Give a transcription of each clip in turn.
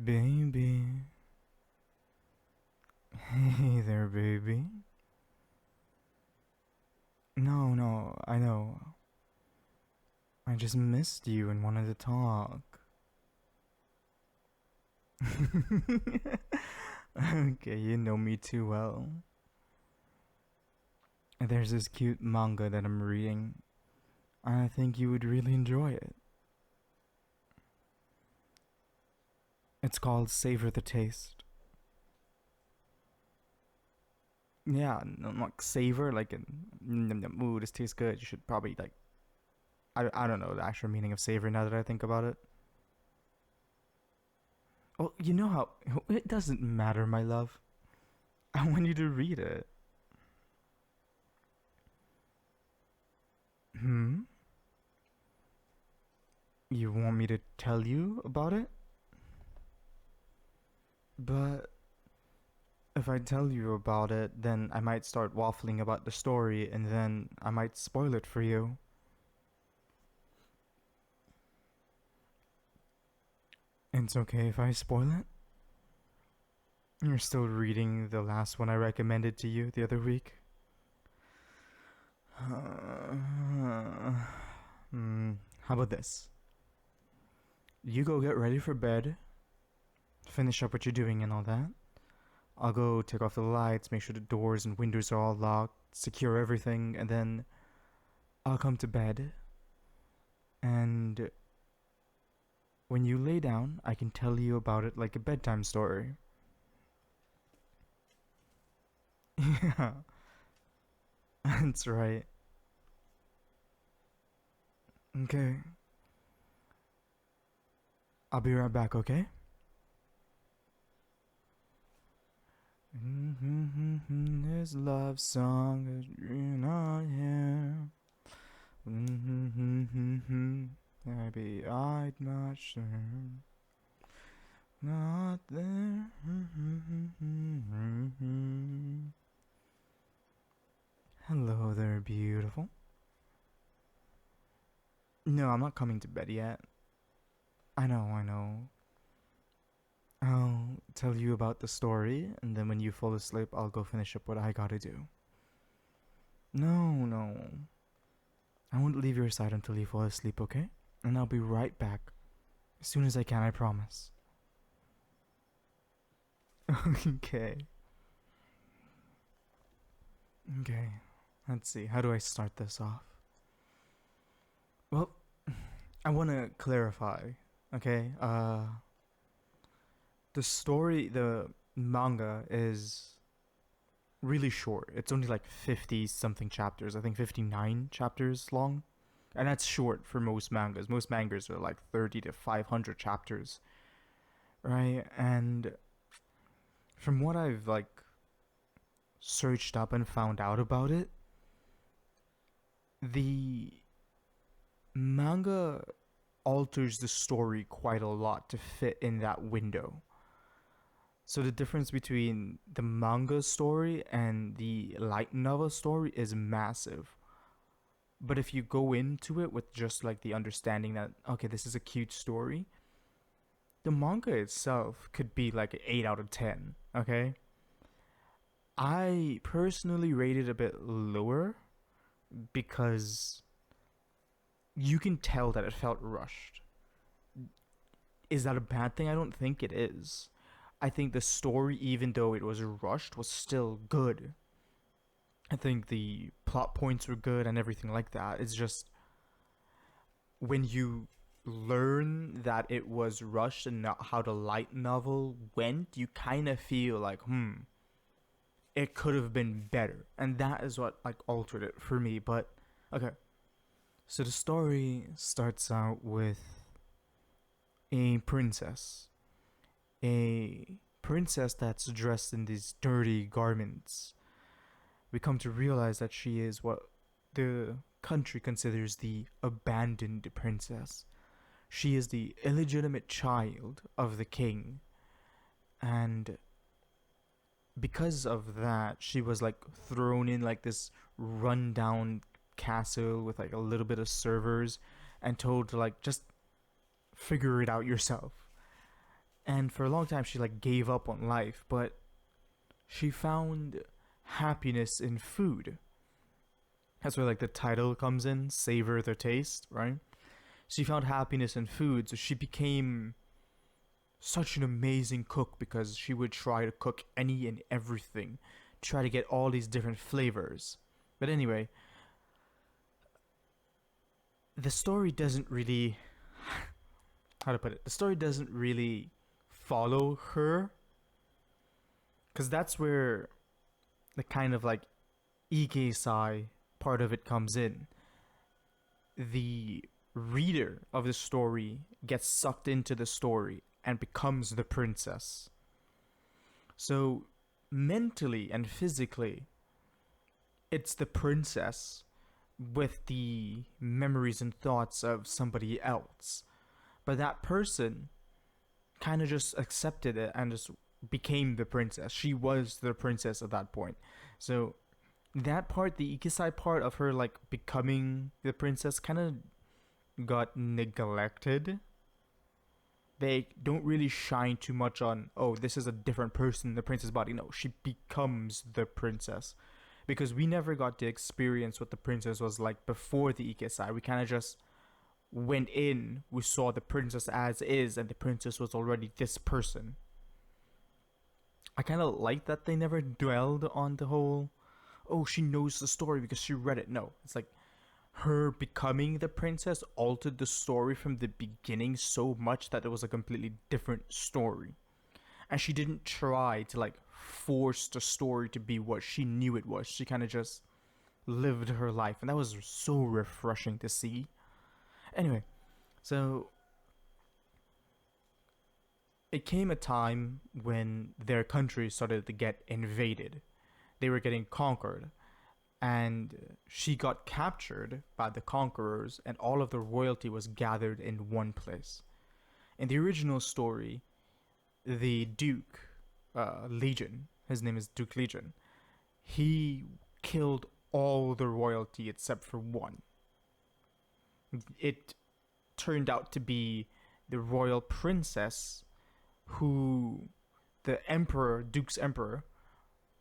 Baby. Hey there, baby. No, I know. I just missed you and wanted to talk. Okay, you know me too well. There's this cute manga that I'm reading. I think you would really enjoy it. It's called Savor the Taste. Yeah, like savor, like, ooh, this tastes good. You should probably, like, I don't know the actual meaning of savor now that I think about it. Well, you know how it doesn't matter, my love. I want you to read it. Hmm? You want me to tell you about it? But if I tell you about it, then I might start waffling about the story and then I might spoil it for you. It's okay if I spoil it? You're still reading the last one I recommended to you the other week? How about this? You go get ready for bed, finish up what you're doing and all that. I'll go take off the lights, make sure the doors and windows are all locked, secure everything, and then I'll come to bed. And when you lay down, I can tell you about it like a bedtime story. Yeah, that's right. Okay. I'll be right back, okay? This love song is you're not here. Maybe I'm not sure. Not there. Hello there, beautiful. No, I'm not coming to bed yet. I know. I'll tell you about the story, and then when you fall asleep, I'll go finish up what I gotta do. No. I won't leave your side until you fall asleep, okay? And I'll be right back. As soon as I can, I promise. Okay. Okay. Let's see. How do I start this off? Well, I want to clarify, okay? The story, the manga is really short. It's only like 50 something chapters. I think 59 chapters long. And that's short for most mangas. Most mangas are like 30 to 500 chapters, right? And from what I've like searched up and found out about it, the manga alters the story quite a lot to fit in that window. So the difference between the manga story and the light novel story is massive. But if you go into it with just like the understanding that okay, this is a cute story, the manga itself could be like an 8 out of 10, okay? I personally rate it a bit lower because you can tell that it felt rushed. Is that a bad thing? I don't think it is. I think the story, even though it was rushed, was still good. I think the plot points were good and everything like that. It's just when you learn that it was rushed and not how the light novel went, you kind of feel like, it could have been better. And that is what like altered it for me. But okay. So the story starts out with a princess. A princess that's dressed in these dirty garments. We come to realize that she is what the country considers the abandoned princess. She is the illegitimate child of the king. And because of that, she was like thrown in like this rundown castle with like a little bit of servers and told to like just figure it out yourself. And for a long time, she like gave up on life, but she found happiness in food. That's where like the title comes in, Savor the Taste, right? She found happiness in food, so she became such an amazing cook because she would try to cook any and everything, try to get all these different flavors. But anyway, the story doesn't really, how to put it, the story doesn't really follow her, because that's where the kind of like Ikesai part of it comes in. The reader of the story gets sucked into the story and becomes the princess. So, mentally and physically, it's the princess with the memories and thoughts of somebody else. But that person kind of just accepted it and just became the princess. She was the princess at that point. So, that part, the Ikisai part of her like becoming the princess, kind of got neglected. They don't really shine too much on, oh, this is a different person in the princess body. No, she becomes the princess. Because we never got to experience what the princess was like before the Ikesai. We kind of just went in, we saw the princess as is, and the princess was already this person. I kind of like that they never dwelled on the whole, oh, she knows the story because she read it. No, it's like her becoming the princess altered the story from the beginning so much that it was a completely different story. And she didn't try to like force the story to be what she knew it was. She kind of just lived her life, and that was so refreshing to see. Anyway, so it came a time when their country started to get invaded. They were getting conquered, and she got captured by the conquerors, and all of the royalty was gathered in one place. In the original story, the Duke, Legion, his name is Duke Legion, he killed all the royalty except for one. It turned out to be the royal princess who the emperor, Duke's emperor,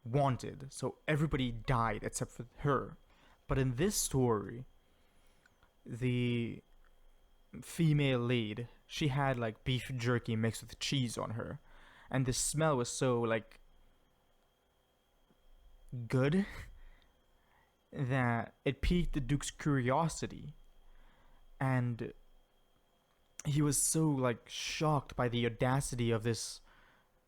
wanted. So everybody died except for her. But in this story, the female lead, she had like beef jerky mixed with cheese on her. And the smell was so like good that it piqued the Duke's curiosity. And he was so like shocked by the audacity of this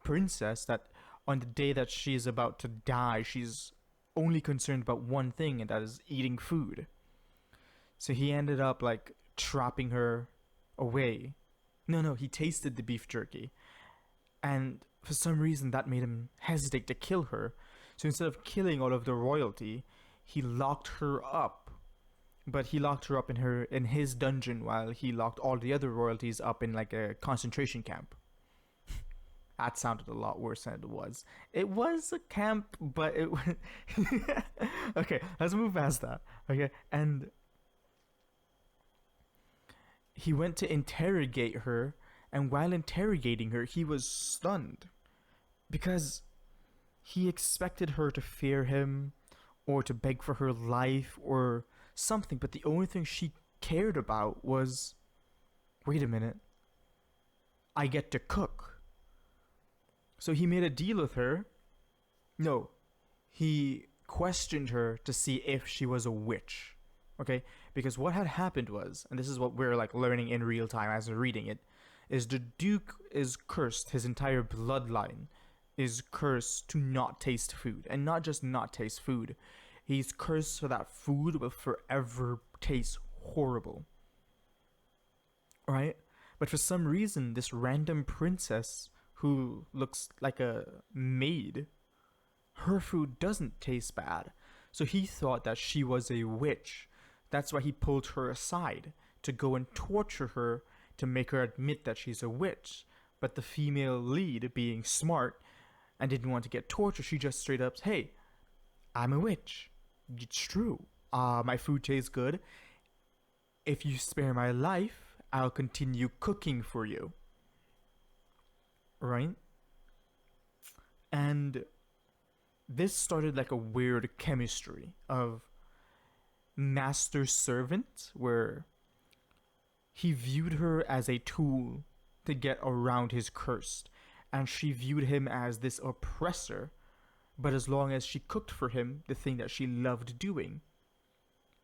princess that on the day that she's about to die, she's only concerned about one thing, and that is eating food. So he ended up like trapping her away. No, he tasted the beef jerky. And for some reason that made him hesitate to kill her. So instead of killing all of the royalty, he locked her up. But he locked her up in his dungeon while he locked all the other royalties up in like a concentration camp. That sounded a lot worse than it was. It was a camp, but it was... Okay, let's move past that. Okay, and he went to interrogate her, and while interrogating her, he was stunned. Because he expected her to fear him, or to beg for her life, or something, but the only thing she cared about was, wait a minute, I get to cook. So he made a deal with her. No, he questioned her to see if she was a witch. Okay? Because what had happened was, and this is what we're like learning in real time as we're reading it, is the Duke is cursed, his entire bloodline is cursed to not taste food. And not just not taste food, he's cursed so that food will forever taste horrible. Right? But for some reason, this random princess who looks like a maid, her food doesn't taste bad. So he thought that she was a witch. That's why he pulled her aside to go and torture her to make her admit that she's a witch. But the female lead, being smart and didn't want to get tortured, she just straight up, hey, I'm a witch. It's true. My food tastes good. If you spare my life, I'll continue cooking for you. right? And this started like a weird chemistry of master servant, where he viewed her as a tool to get around his curse, and she viewed him as this oppressor. But as long as she cooked for him the thing that she loved doing,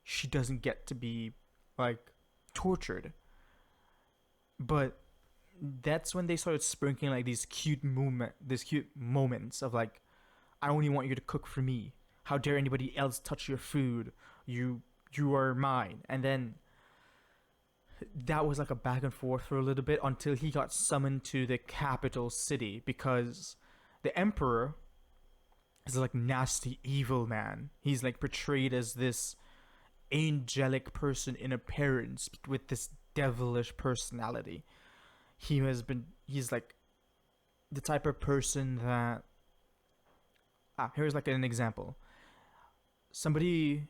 she doesn't get to be like tortured. But that's when they started sprinkling like these cute moments of like, I only want you to cook for me. How dare anybody else touch your food? You you are mine. And then that was like a back and forth for a little bit until he got summoned to the capital city, because the emperor is like nasty evil man. He's like portrayed as this angelic person in appearance with this devilish personality. He's like the type of person that, here's like an example. Somebody,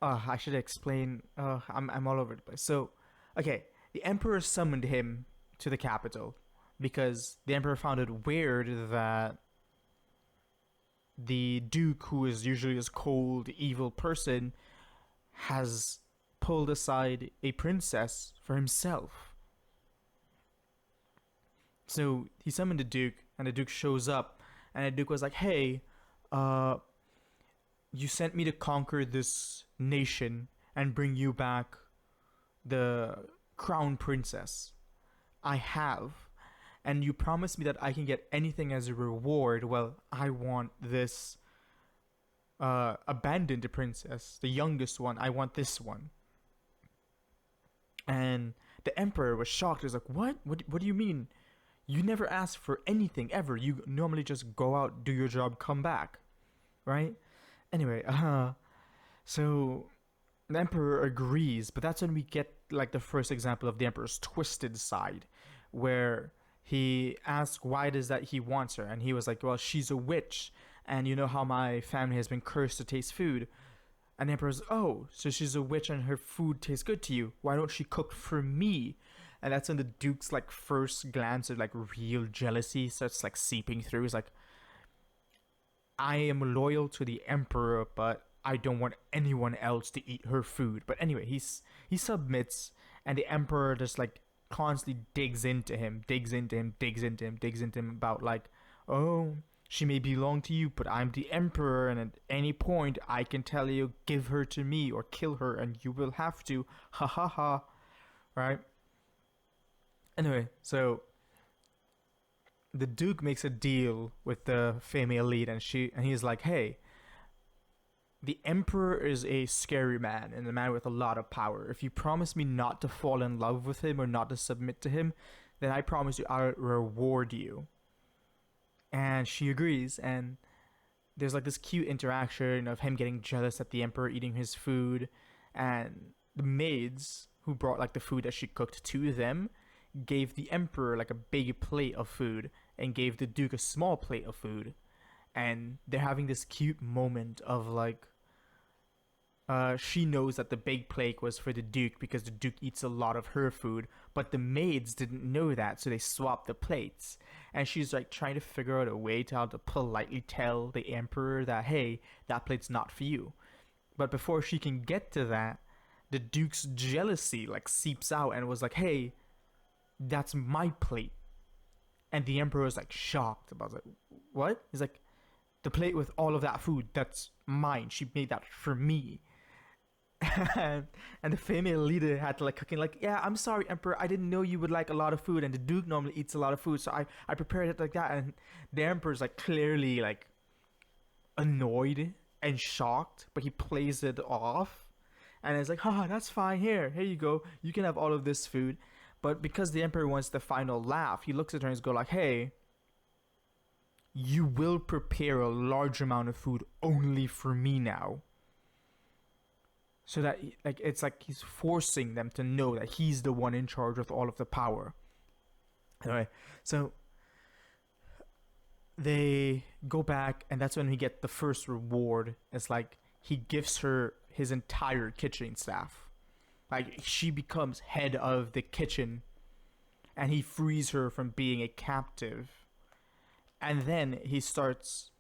I should explain. I'm all over the place. So, okay, the emperor summoned him to the capital because the emperor found it weird that the duke, who is usually this cold, evil person, has pulled aside a princess for himself. So he summoned the duke, and the duke shows up, and the duke was like, "Hey, uh, you sent me to conquer this nation and bring you back the crown princess. I have. And you promised me that I can get anything as a reward. Well, I want this abandoned princess, the youngest one. I want this one." And the emperor was shocked. He was like, "What? What do you mean? You never ask for anything ever. You normally just go out, do your job, come back, right?" Anyway, so the emperor agrees, but that's when we get like the first example of the emperor's twisted side, where he asked why does that he wants her, and he was like, "Well, she's a witch, and you know how my family has been cursed to taste food." And the emperor's, "Oh, so she's a witch and her food tastes good to you. Why don't she cook for me?" And that's when the duke's like first glance of like real jealousy starts like seeping through. He's like, "I am loyal to the emperor, but I don't want anyone else to eat her food." But anyway, he submits, and the emperor just like constantly digs into him about like, "Oh, she may belong to you, but I'm the emperor, and at any point I can tell you, give her to me or kill her, and you will have to. Ha ha ha." Right? Anyway, so the duke makes a deal with the female lead, and he's like, "Hey, the emperor is a scary man and a man with a lot of power. If you promise me not to fall in love with him or not to submit to him, then I promise you I'll reward you." And she agrees, and there's like this cute interaction of him getting jealous at the emperor eating his food, and the maids who brought like the food that she cooked to them gave the emperor like a big plate of food and gave the duke a small plate of food. And they're having this cute moment of like, she knows that the big plate was for the duke because the duke eats a lot of her food, but the maids didn't know that, so they swapped the plates. And she's like trying to figure out a way to how to politely tell the emperor that, "Hey, that plate's not for you." But before she can get to that, the duke's jealousy like seeps out and was like, "Hey, that's my plate." And the emperor was like shocked about it. "What?" He's like, "The plate with all of that food, that's mine. She made that for me." and the female leader had to like cooking like, "Yeah, I'm sorry, emperor, I didn't know you would like a lot of food, and the duke normally eats a lot of food, so I prepared it like that." And the emperor's like clearly like annoyed and shocked, but he plays it off, and it's like, "Haha, that's fine, here you go, you can have all of this food." But because the emperor wants the final laugh, he looks at her and goes like, "Hey, you will prepare a large amount of food only for me now." So that like it's like he's forcing them to know that he's the one in charge with all of the power. Anyway, so they go back, and that's when we get the first reward. It's like he gives her his entire kitchen staff. Like she becomes head of the kitchen, and he frees her from being a captive. And then he starts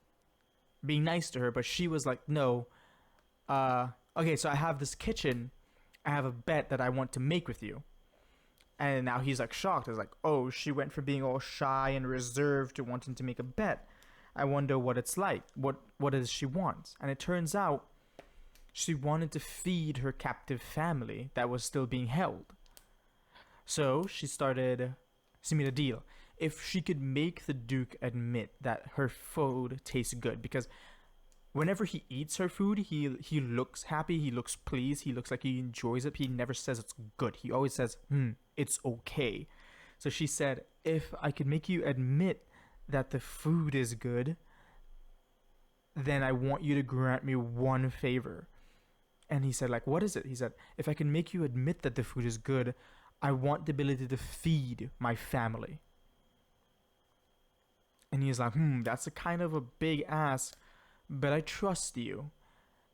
being nice to her, but she was like, no, okay, so I have this kitchen. I have a bet that I want to make with you. And now he's like shocked. He's like, oh, she went from being all shy and reserved to wanting to make a bet. I wonder what it's like. What does she want? And it turns out she wanted to feed her captive family that was still being held. So she made a deal. If she could make the Duke admit that her food tastes good, because whenever he eats her food, he looks happy, he looks pleased, he looks like he enjoys it. He never says it's good. He always says, it's okay. So she said, if I could make you admit that the food is good, then I want you to grant me one favor. And he said, like, what is it? He said, if I can make you admit that the food is good, I want the ability to feed my family. And he's like, that's a kind of a big ask, but I trust you.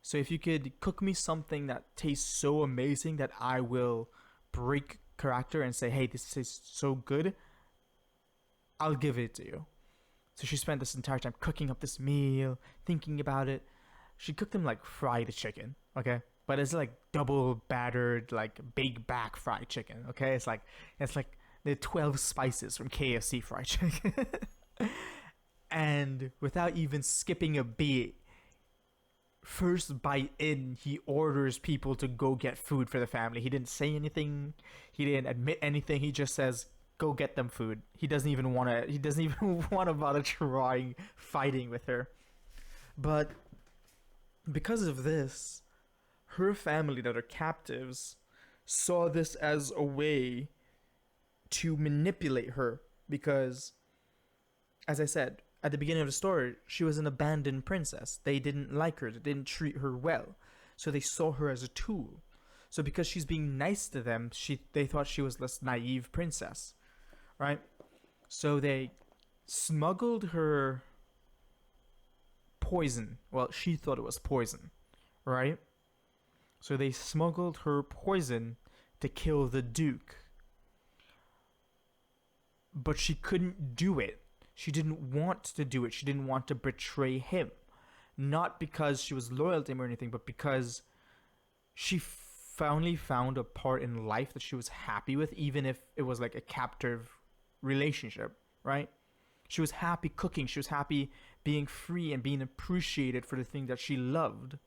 So if you could cook me something that tastes so amazing that I will break character and say, hey, this tastes so good, I'll give it to you. So she spent this entire time cooking up this meal, thinking about it. She cooked them like fried chicken, okay? But it's like double battered, like big back fried chicken, okay? It's like the 12 spices from KFC fried chicken. And without even skipping a beat, first bite in, he orders people to go get food for the family. He didn't say anything. He didn't admit anything. He just says, go get them food. He doesn't even want to bother trying fighting with her. But because of this, her family that are captives saw this as a way to manipulate her, because, as I said at the beginning of the story, she was an abandoned princess. They didn't like her. They didn't treat her well. So they saw her as a tool. So because she's being nice to them, they thought she was this naive princess, right? So they smuggled her poison. Well, she thought it was poison, right? So they smuggled her poison to kill the Duke. But she couldn't do it. She didn't want to do it. She didn't want to betray him. Not because she was loyal to him or anything, but because she finally found a part in life that she was happy with, even if it was like a captive relationship, right? She was happy cooking. She was happy being free and being appreciated for the thing that she loved.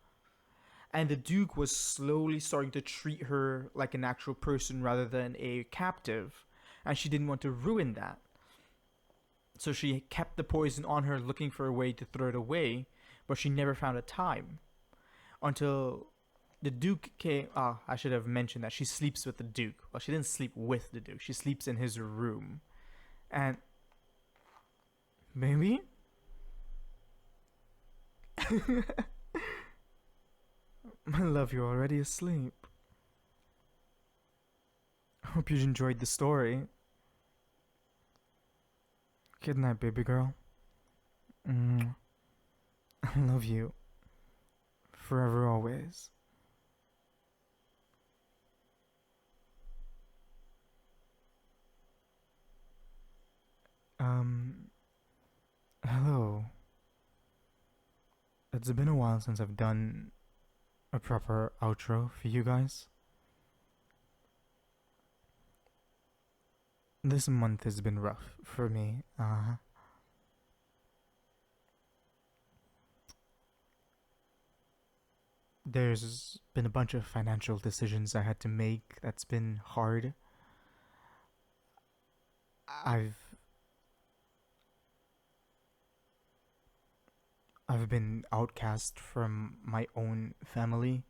And the Duke was slowly starting to treat her like an actual person rather than a captive. And she didn't want to ruin that. So she kept the poison on her, looking for a way to throw it away, but she never found a time. Until the Duke came. I should have mentioned that she sleeps with the Duke. Well, she didn't sleep with the Duke. She sleeps in his room. And maybe my love, you're already asleep. I hope you enjoyed the story. Good night, baby girl. I love you. Forever, always. Hello. It's been a while since I've done a proper outro for you guys. This month has been rough for me. There's been a bunch of financial decisions I had to make that's been hard. I've I've been outcast from my own family.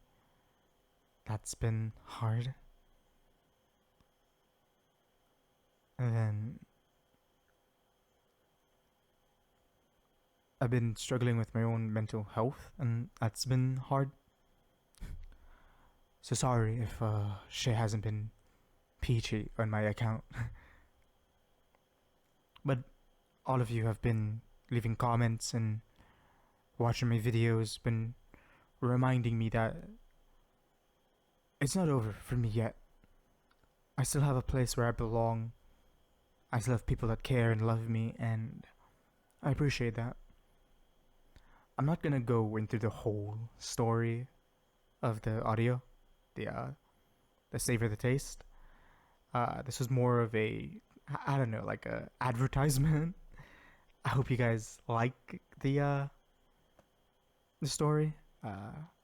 That's been hard. And then I've been struggling with my own mental health, and that's been hard. So sorry if shit hasn't been peachy on my account. But all of you have been leaving comments and watching my videos, been reminding me that it's not over for me yet. I still have a place where I belong, I still have people that care and love me, and I appreciate that. I'm not gonna go into the whole story of the audio, the the savor the taste. This was more of a, I don't know, like a advertisement. I hope you guys like the story.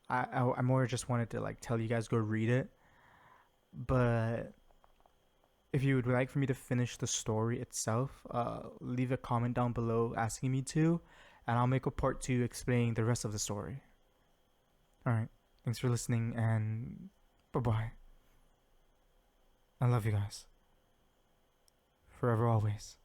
I more just wanted to like tell you guys go read it, but if you would like for me to finish the story itself, leave a comment down below asking me to, and I'll make a part two explaining the rest of the story. All right, thanks for listening, and bye bye. I love you guys forever, always.